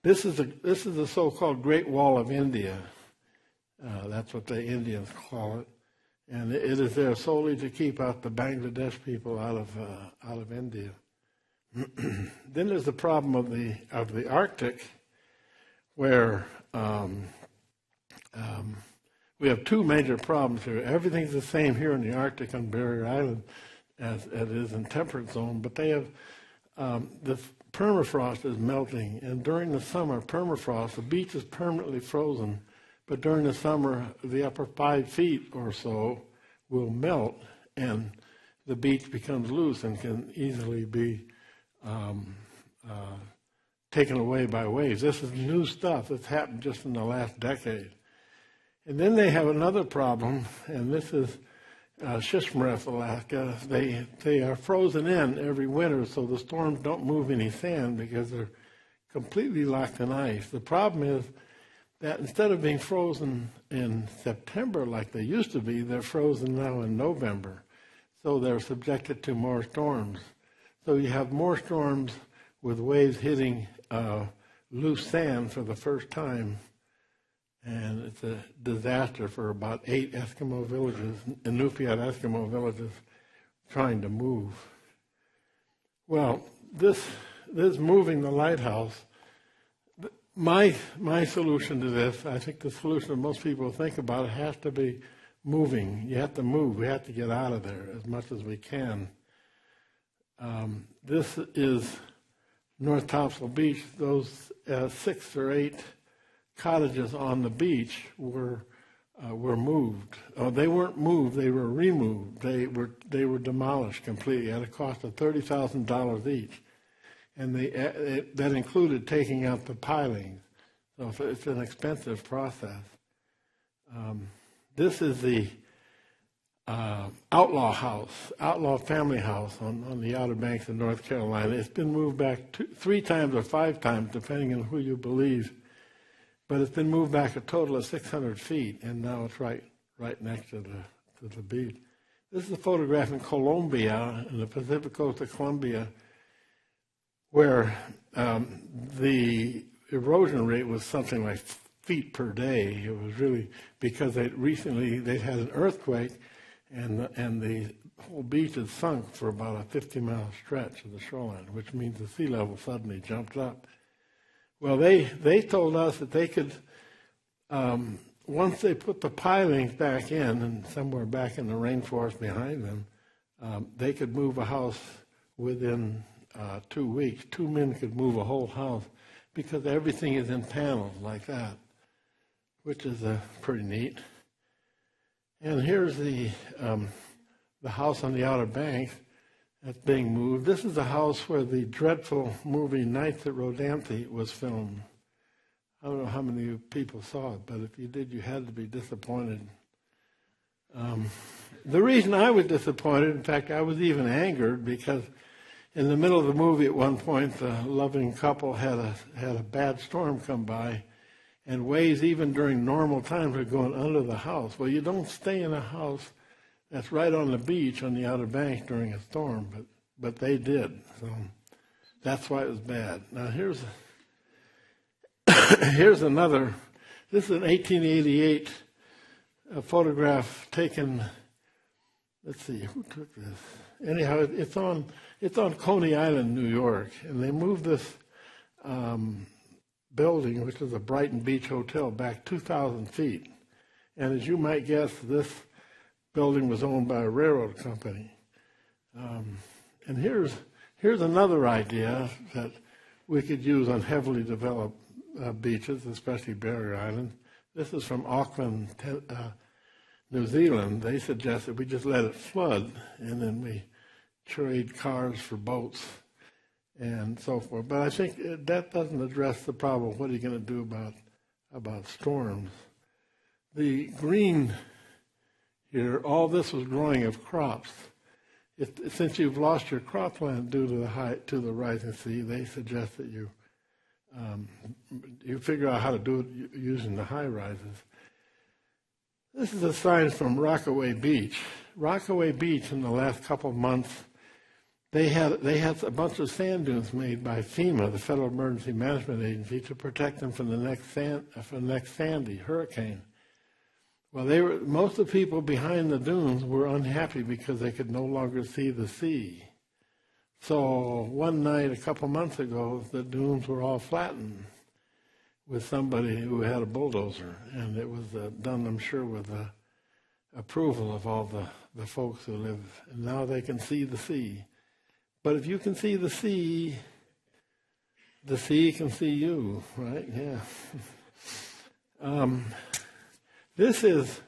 This is the so-called Great Wall of India. That's what the Indians call it, and it is there solely to keep out the Bangladesh people out of India. Then there's the problem of the Arctic, where we have two major problems here. Everything's the same here in the Arctic on Barrier Island as it is in temperate zone, but they have the permafrost is melting, and during the summer, the beach is permanently frozen, but during the summer, the upper 5 feet or so will melt, and the beach becomes loose and can easily be taken away by waves. This is new stuff that's happened just in the last decade. And then they have another problem, and this is Shishmaref, Alaska. They are frozen in every winter, so the storms don't move any sand because they're completely locked in ice. The problem is that instead of being frozen in September like they used to be, they're frozen now in November. So they're subjected to more storms. So you have more storms with waves hitting loose sand for the first time. And it's a disaster for about 8 Eskimo villages, Inupiat Eskimo villages, trying to move. Well, this moving the lighthouse, my solution to this, I think the solution that most people think about, has to be moving. You have to move. We have to get out of there as much as we can. This is North Topsail Beach. Those 6 or 8 cottages on the beach were moved. Oh, they weren't moved; they were removed. They were demolished completely at a cost of $30,000 each, and that included taking out the pilings. So it's an expensive process. This is the outlaw family house on the Outer Banks of North Carolina. It's been moved back 3 times or 5 times, depending on who you believe. But it's been moved back a total of 600 feet, and now it's right next to the beach. This is a photograph in Colombia, in the Pacific coast of Colombia, where the erosion rate was something like feet per day. It was really because they'd had an earthquake, and the whole beach had sunk for about a 50-mile stretch of the shoreline, which means the sea level suddenly jumped up. Well, they told us that they could, once they put the pilings back in, and somewhere back in the rainforest behind them, they could move a house within 2 weeks. 2 men could move a whole house because everything is in panels like that, which is pretty neat. And here's the house on the Outer Banks that's being moved. This is the house where the dreadful movie Nights at Rodanthe was filmed. I don't know how many of you people saw it, but if you did, you had to be disappointed. The reason I was disappointed, in fact, I was even angered, because in the middle of the movie at one point, the loving couple had a bad storm come by, and waves even during normal times were going under the house. Well, you don't stay in a house that's right on the beach on the Outer Banks during a storm, but they did. So that's why it was bad. Now here's another. This is an 1888 photograph taken. Let's see, who took this? Anyhow, it's on Coney Island, New York, and they moved this building, which is a Brighton Beach Hotel, back 2,000 feet. And as you might guess, this building was owned by a railroad company. And here's another idea that we could use on heavily developed beaches, especially Barrier Island. This is from Auckland, New Zealand. They suggested we just let it flood, and then we trade cars for boats and so forth. But I think that doesn't address the problem. What are you going to do about storms? The green here, all this was growing of crops. Since you've lost your cropland due to the rising sea, they suggest that you figure out how to do it using the high rises. This is a sign from Rockaway Beach. Rockaway Beach, in the last couple of months, they had a bunch of sand dunes made by FEMA, the Federal Emergency Management Agency, to protect them from the next Sandy hurricane. Well, most of the people behind the dunes were unhappy because they could no longer see the sea. So one night a couple months ago, the dunes were all flattened with somebody who had a bulldozer, and it was done, I'm sure, with the approval of all the folks who live. And now they can see the sea. But if you can see the sea can see you, right? Yeah. This is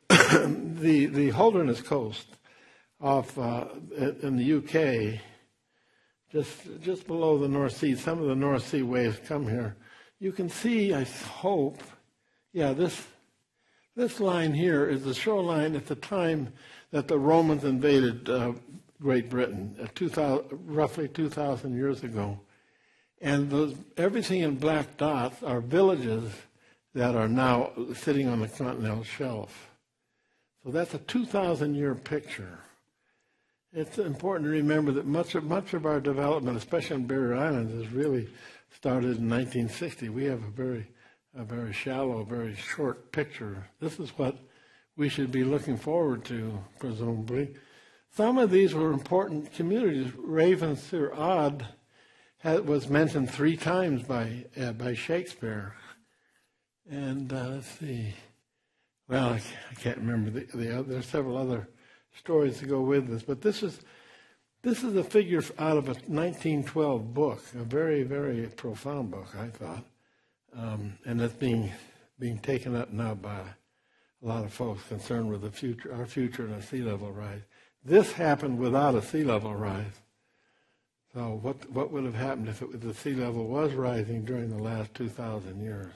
the Holderness Coast off in the UK, just below the North Sea. Some of the North Sea waves come here. You can see, I hope, yeah, this line here is the shoreline at the time that the Romans invaded Great Britain, roughly 2,000 years ago. And everything in black dots are villages that are now sitting on the continental shelf. So that's a 2,000-year picture. It's important to remember that much of our development, especially on Barrier Islands, has really started in 1960. We have a very shallow, very short picture. This is what we should be looking forward to, presumably. Some of these were important communities. Ravensthorpe Odd was mentioned 3 times by Shakespeare. And let's see. Well, I can't remember the other. There's several other stories to go with this, but this is a figure out of a 1912 book, a very, very profound book, I thought, and it's being taken up now by a lot of folks concerned with our future and a sea level rise. This happened without a sea level rise. So what would have happened if the sea level was rising during the last 2,000 years?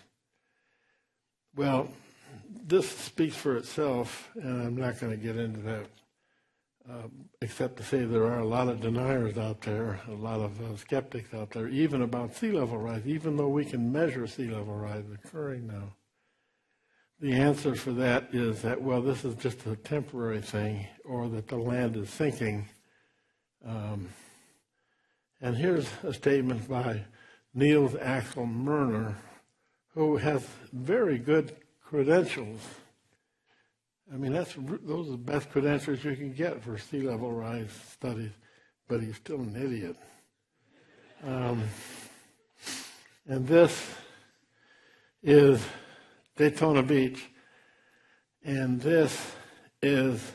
Well, this speaks for itself, and I'm not going to get into that, except to say there are a lot of deniers out there, a lot of skeptics out there, even about sea level rise, even though we can measure sea level rise occurring now. The answer for that is that, well, this is just a temporary thing, or that the land is sinking. And here's a statement by Niels Axel Mørner, who has very good credentials. I mean, those are the best credentials you can get for sea level rise studies, but he's still an idiot. And this is Daytona Beach, and this is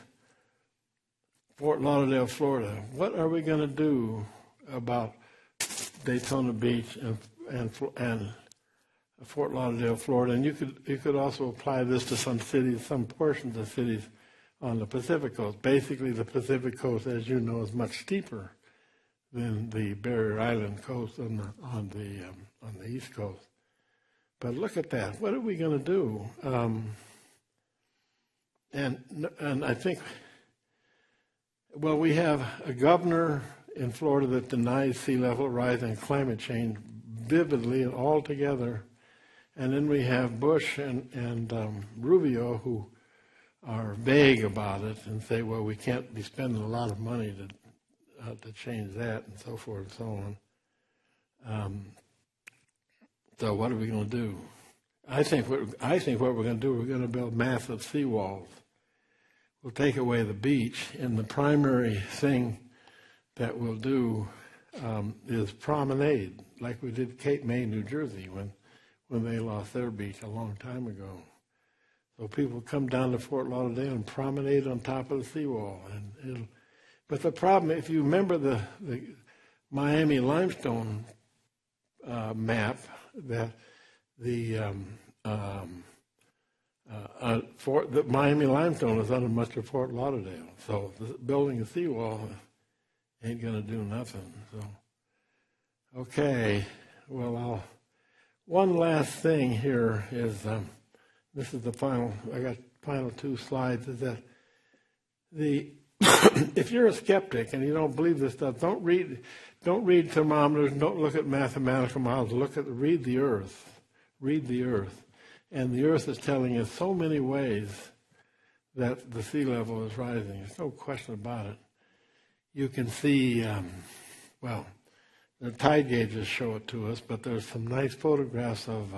Fort Lauderdale, Florida. What are we going to do about Daytona Beach and Fort Lauderdale, Florida? And you could also apply this to some cities, some portions of cities on the Pacific coast. Basically, the Pacific coast, as you know, is much steeper than the Barrier Island coast on the East Coast. But look at that. What are we going to do? And I think, well, we have a governor in Florida that denies sea level rise and climate change vividly and all together. And then we have Bush and Rubio, who are vague about it and say, well, we can't be spending a lot of money to change that, and so forth and so on. So what are we going to do? I think what we're going to do, we're going to build massive seawalls. We'll take away the beach, and the primary thing that we'll do is promenade, like we did Cape May, New Jersey, when they lost their beach a long time ago. So people come down to Fort Lauderdale and promenade on top of the seawall. But the problem, if you remember the Miami limestone map, that the Miami limestone is under much of Fort Lauderdale. So building a seawall ain't going to do nothing. So, okay, well, one last thing here is, this is the final, I got final two slides, is that if you're a skeptic and you don't believe this stuff, don't read thermometers, don't look at mathematical models, read the Earth. Read the Earth. And the Earth is telling us so many ways that the sea level is rising. There's no question about it. You can see, well, the tide gauges show it to us, but there's some nice photographs of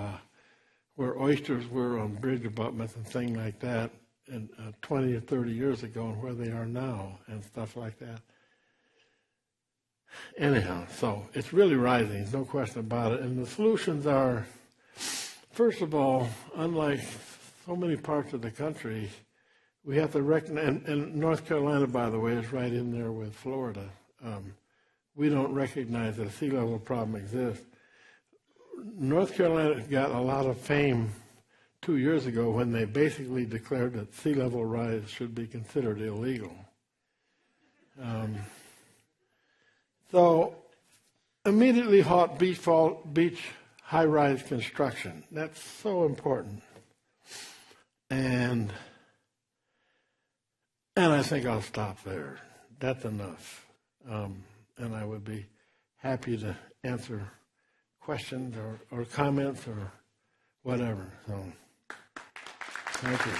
where oysters were on bridge abutments and things like that, and 20 or 30 years ago, and where they are now, and stuff like that. Anyhow, so it's really rising, there's no question about it. And the solutions are, first of all, unlike so many parts of the country, we have to recognize, and North Carolina, by the way, is right in there with Florida. We don't recognize that a sea level problem exists. North Carolina got a lot of fame 2 years ago when they basically declared that sea level rise should be considered illegal. So immediately halt beach high-rise construction. That's so important. And I think I'll stop there. That's enough. And I would be happy to answer questions or comments or whatever. So, thank you.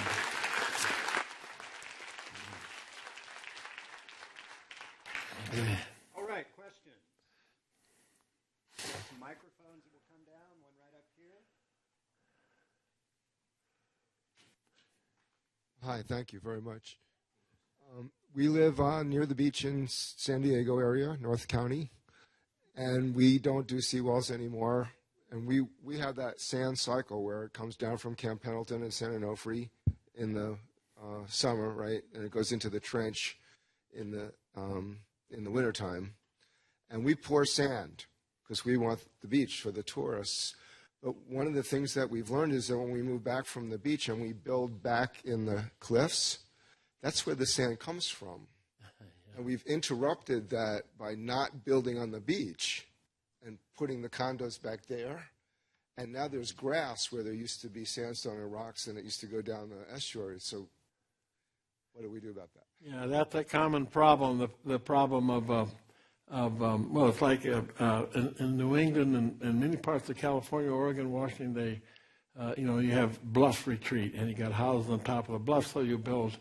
Okay. All right, questions. Some microphones that will come down, one right up here. Hi, thank you very much. We live near the beach in San Diego area, North County, and we don't do seawalls anymore. And we have that sand cycle where it comes down from Camp Pendleton and San Onofre in the summer, right? And it goes into the trench in the wintertime. And we pour sand because we want the beach for the tourists. But one of the things that we've learned is that when we move back from the beach and we build back in the cliffs, that's where the sand comes from. And we've interrupted that by not building on the beach and putting the condos back there. And now there's grass where there used to be sandstone and rocks, and it used to go down the estuary. So what do we do about that? Yeah, that's a common problem. The problem of well, it's like in New England and many parts of California, Oregon, Washington. They, you have bluff retreat, and you got houses on top of the bluff, so you build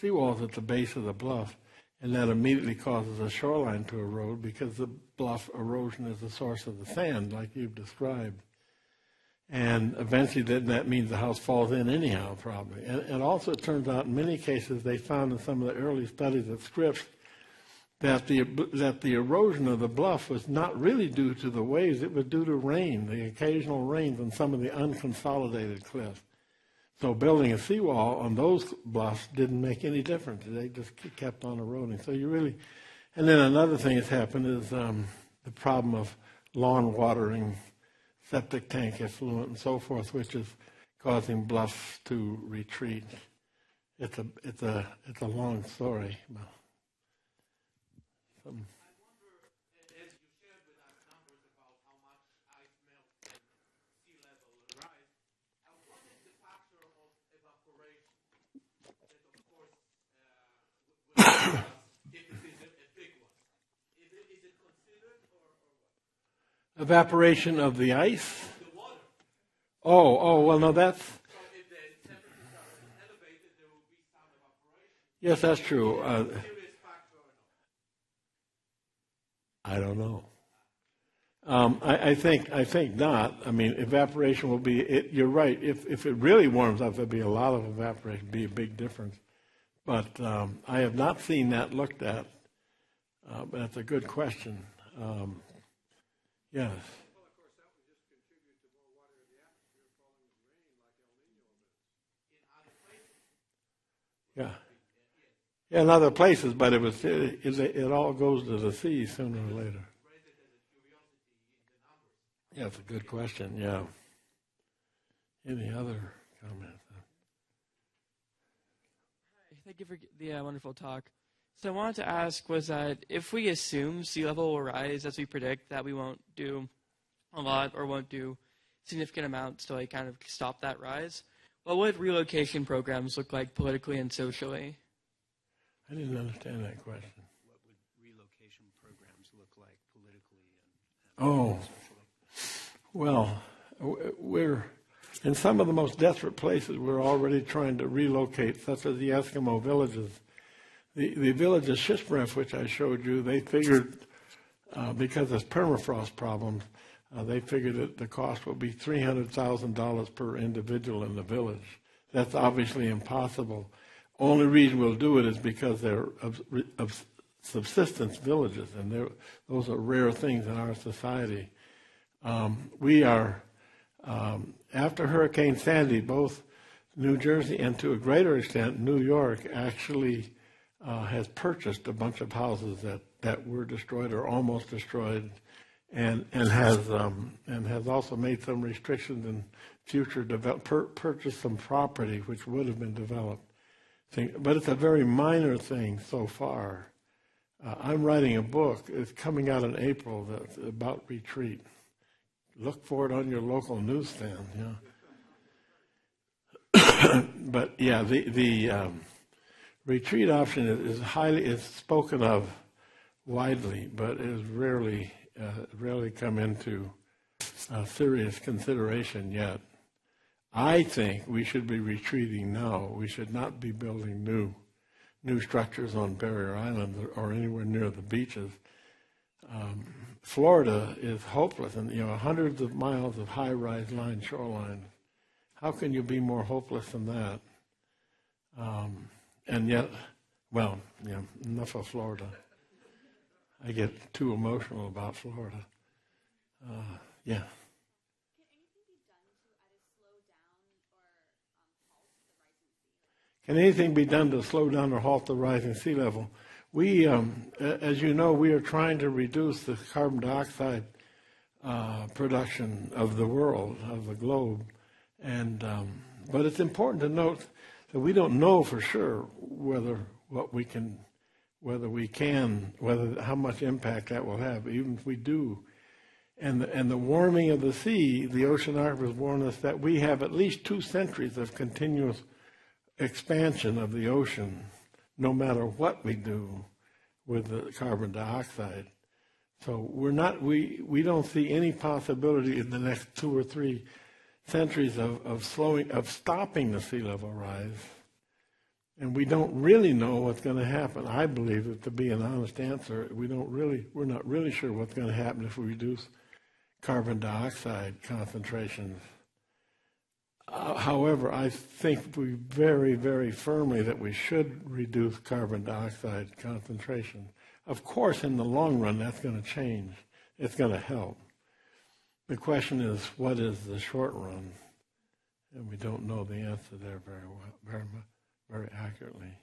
seawalls at the base of the bluff, and that immediately causes a shoreline to erode because the bluff erosion is the source of the sand, like you've described. And eventually that means the house falls in anyhow, probably. And also it turns out in many cases they found in some of the early studies at Scripps that the erosion of the bluff was not really due to the waves, it was due to rain, the occasional rains on some of the unconsolidated cliffs. So building a seawall on those bluffs didn't make any difference. They just kept on eroding. So and then another thing that's happened is the problem of lawn watering, septic tank effluent, and so forth, which is causing bluffs to retreat. It's a long story. I wonder, as you shared with us numbers about how much ice melts and sea level rise, what is the factor of evaporation that, of course, will help us if it is a big one? Is it considered or what? Evaporation of the ice? The water. Well, no, that's... So if the temperature is elevated, there will be some evaporation. Yes, that's true. Serious factor or not? I don't know. I think not. I mean, evaporation will be. You're right. If it really warms up, there'll be a lot of evaporation. Be a big difference. But I have not seen that looked at. But that's a good question. Yes. Well, of course, that would just contribute to more water in the atmosphere falling with rain like El Nino events. In other places. Yeah. Yeah, in other places, but it all goes to the sea sooner or later. Raise it as a curiosity in the numbers. Yeah, it's a good question. Yeah. Any other comments? Hi, thank you for the wonderful talk. So I wanted to ask was that if we assume sea level will rise as we predict, that we won't do a lot or won't do significant amounts to kind of stop that rise, what would relocation programs look like politically and socially? I didn't understand that question. What would relocation programs look like politically and socially? Well, we're in some of the most desperate places. We're already trying to relocate, such as the Eskimo villages. The village of Shishmaref, which I showed you, they figured because of permafrost problems, they figured that the cost will be $300,000 per individual in the village. That's obviously impossible. Only reason we'll do it is because they're of subsistence villages, and those are rare things in our society. We are, after Hurricane Sandy, both New Jersey and to a greater extent New York actually has purchased a bunch of houses that were destroyed or almost destroyed, and has also made some restrictions in future purchased some property which would have been developed. But it's a very minor thing so far. I'm writing a book. It's coming out in April that's about retreat. Look for it on your local newsstand. Yeah. But yeah, the retreat option is spoken of widely, but is rarely come into serious consideration yet. I think we should be retreating now. We should not be building new structures on Barrier Island or anywhere near the beaches. Florida is hopeless, and hundreds of miles of high-rise line shoreline. How can you be more hopeless than that? And yet, well, enough of Florida. I get too emotional about Florida. Yeah. Can anything be done to slow down or halt the rising sea level? We, as you know, we are trying to reduce the carbon dioxide production of the world, of the globe, and but it's important to note that we don't know for sure how much impact that will have. Even if we do, And the warming of the sea, the oceanographers warn us that we have at least 2 centuries of continuous expansion of the ocean, no matter what we do with the carbon dioxide. So we don't see any possibility in the next 2 or 3 centuries of stopping the sea level rise. And we don't really know what's going to happen. I believe that, to be an honest answer, we're not really sure what's going to happen if we reduce carbon dioxide concentrations. However, I think we very, very firmly that we should reduce carbon dioxide concentration. Of course, in the long run, that's going to change. It's going to help. The question is, what is the short run? And we don't know the answer there very accurately.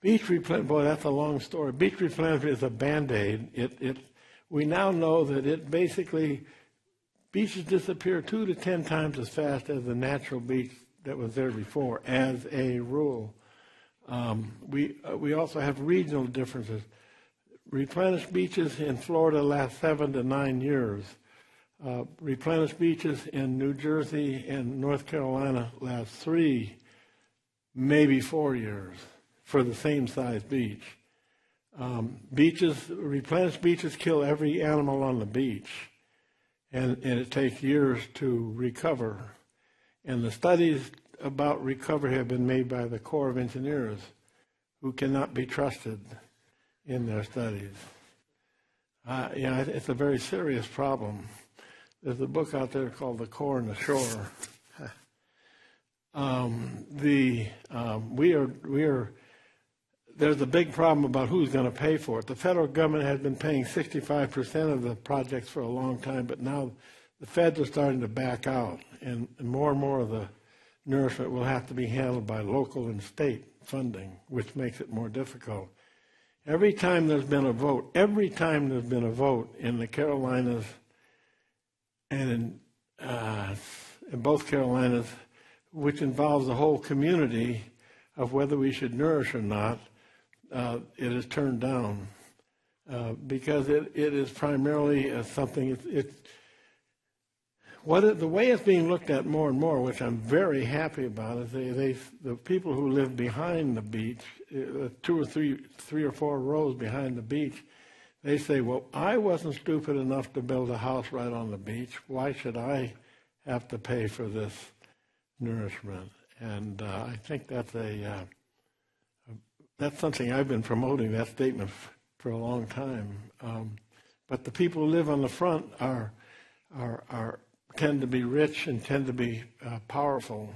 Beach replenishment, boy, that's a long story. Beach replenishment is a Band-Aid. We now know that it basically, beaches disappear 2 to 10 times as fast as the natural beach that was there before, as a rule. We also have regional differences. Replenished beaches in Florida last 7 to 9 years. Replenished beaches in New Jersey and North Carolina last 3, maybe 4 years for the same size beach. Replenished beaches kill every animal on the beach, and it takes years to recover. And the studies about recovery have been made by the Corps of Engineers, who cannot be trusted in their studies. It's a very serious problem. There's a book out there called The Core and the Shore. There's a big problem about who's going to pay for it. The federal government has been paying 65% of the projects for a long time, but now the feds are starting to back out, and more of the nourishment will have to be handled by local and state funding, which makes it more difficult. Every time there's been a vote in the Carolinas and in both Carolinas, which involves the whole community of whether we should nourish or not, it is turned down because it is primarily something. The way it's being looked at more and more, which I'm very happy about, is the people who live behind the beach, 2 or 3 or 4 rows behind the beach, they say, well, I wasn't stupid enough to build a house right on the beach. Why should I have to pay for this nourishment? And I think that's something I've been promoting, that statement, for a long time. But the people who live on the front tend to be rich and tend to be powerful,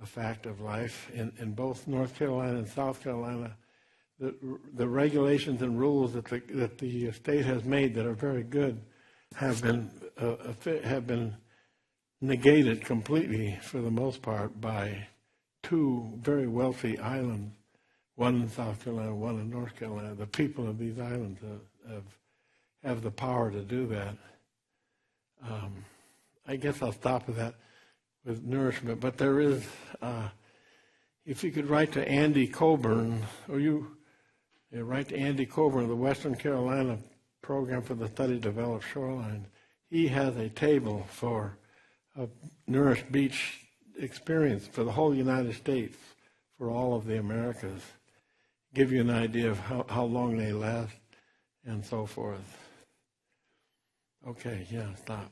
a fact of life. In both North Carolina and South Carolina, the regulations and rules that the state has made that are very good have been negated completely, for the most part, by 2 very wealthy islands, one in South Carolina, one in North Carolina. The people of these islands have the power to do that. I guess I'll stop with that, with nourishment. But there is, if you could write to Andy Coburn, write to Andy Coburn of the Western Carolina Program for the Study of Developed Shorelines. He has a table for a nourished beach experience for the whole United States, for all of the Americas. Give you an idea of how long they last and so forth. Okay, stop.